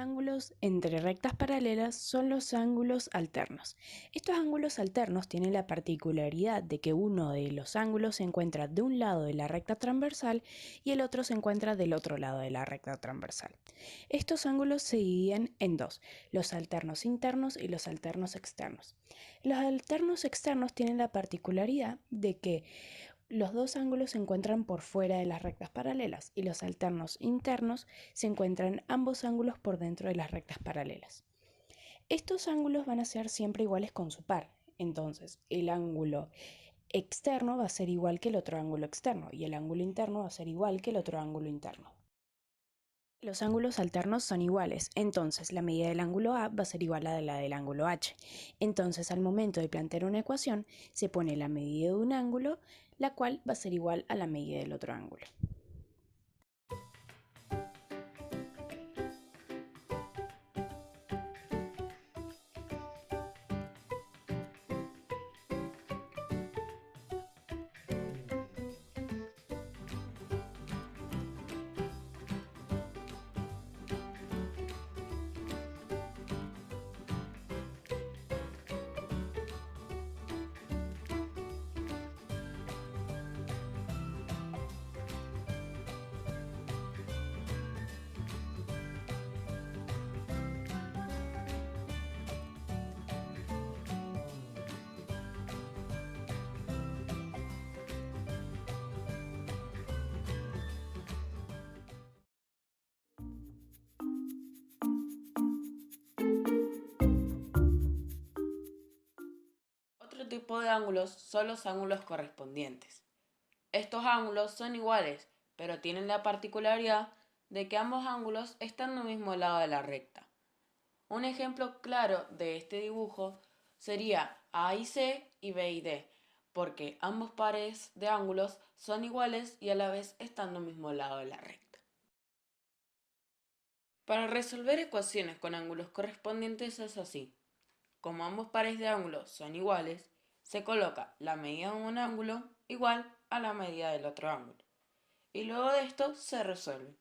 ángulos entre rectas paralelas son los ángulos alternos. Estos ángulos alternos tienen la particularidad de que uno de los ángulos se encuentra de un lado de la recta transversal y el otro se encuentra del otro lado de la recta transversal. Estos ángulos se dividen en dos, los alternos internos y los alternos externos. Los alternos externos tienen la particularidad de que los dos ángulos se encuentran por fuera de las rectas paralelas y los alternos internos se encuentran ambos ángulos por dentro de las rectas paralelas. Estos ángulos van a ser siempre iguales con su par, entonces el ángulo externo va a ser igual que el otro ángulo externo y el ángulo interno va a ser igual que el otro ángulo interno. Los ángulos alternos son iguales, entonces la medida del ángulo A va a ser igual a la del ángulo H. Entonces al momento de plantear una ecuación se pone la medida de un ángulo, la cual va a ser igual a la medida del otro ángulo. Otro tipo de ángulos son los ángulos correspondientes. Estos ángulos son iguales, pero tienen la particularidad de que ambos ángulos están en el mismo lado de la recta. Un ejemplo claro de este dibujo sería A y C y B y D, porque ambos pares de ángulos son iguales y a la vez están en el mismo lado de la recta. Para resolver ecuaciones con ángulos correspondientes es así. Como ambos pares de ángulos son iguales, se coloca la medida de un ángulo igual a la medida del otro ángulo. Y luego de esto se resuelve.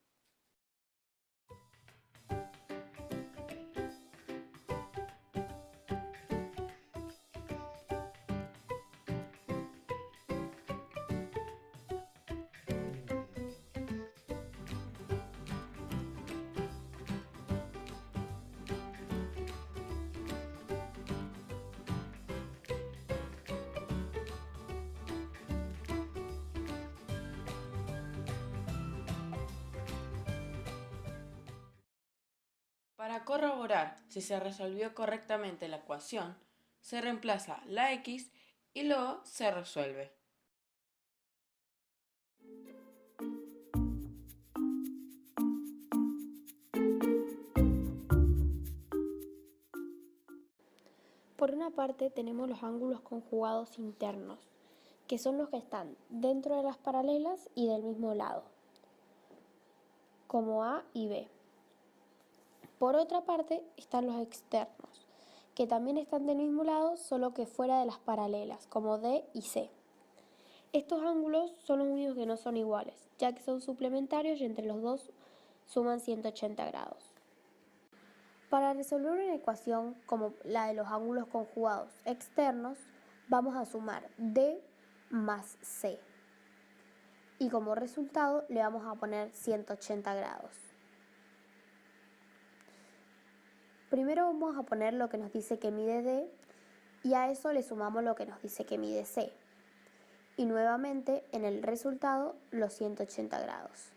Para corroborar si se resolvió correctamente la ecuación, se reemplaza la x y luego se resuelve. Por una parte tenemos los ángulos conjugados internos, que son los que están dentro de las paralelas y del mismo lado, como A y B. Por otra parte están los externos, que también están del mismo lado, solo que fuera de las paralelas, como D y C. Estos ángulos son los únicos que no son iguales, ya que son suplementarios y entre los dos suman 180 grados. Para resolver una ecuación como la de los ángulos conjugados externos, vamos a sumar D más C. Y como resultado le vamos a poner 180 grados. Primero vamos a poner lo que nos dice que mide D y a eso le sumamos lo que nos dice que mide C. Y nuevamente en el resultado los 180 grados.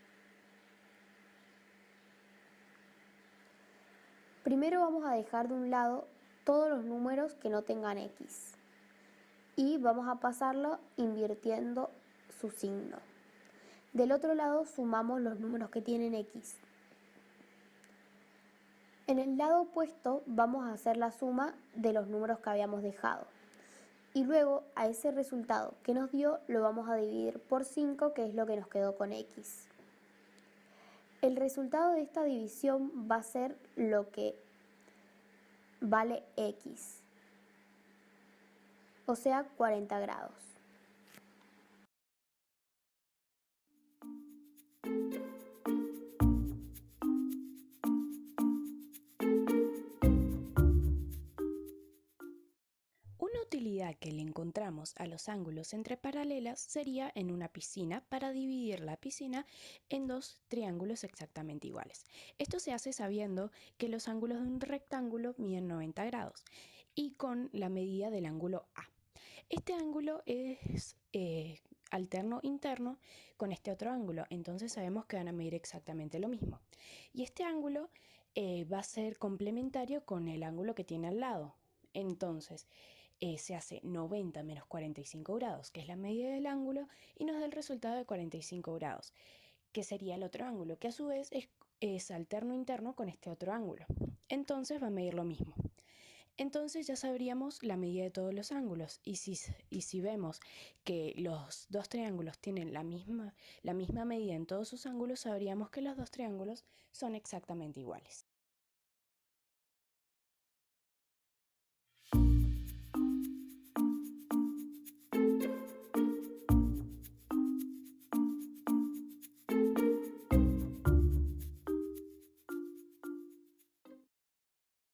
Primero vamos a dejar de un lado todos los números que no tengan X y vamos a pasarlo invirtiendo su signo. Del otro lado sumamos los números que tienen X. En el lado opuesto vamos a hacer la suma de los números que habíamos dejado. Y luego a ese resultado que nos dio lo vamos a dividir por 5, que es lo que nos quedó con X. El resultado de esta división va a ser lo que vale X, o sea 40 grados. medida que le encontramos a los ángulos entre paralelas sería en una piscina para dividir la piscina en dos triángulos exactamente iguales. Esto se hace sabiendo que los ángulos de un rectángulo miden 90 grados y con la medida del ángulo A. Este ángulo es alterno interno con este otro ángulo, entonces sabemos que van a medir exactamente lo mismo. Y este ángulo va a ser complementario con el ángulo que tiene al lado. Entonces se hace 90 menos 45 grados, que es la medida del ángulo, y nos da el resultado de 45 grados, que sería el otro ángulo, que a su vez es alterno interno con este otro ángulo. Entonces va a medir lo mismo. Entonces ya sabríamos la medida de todos los ángulos y si vemos que los dos triángulos tienen la misma medida en todos sus ángulos, sabríamos que los dos triángulos son exactamente iguales.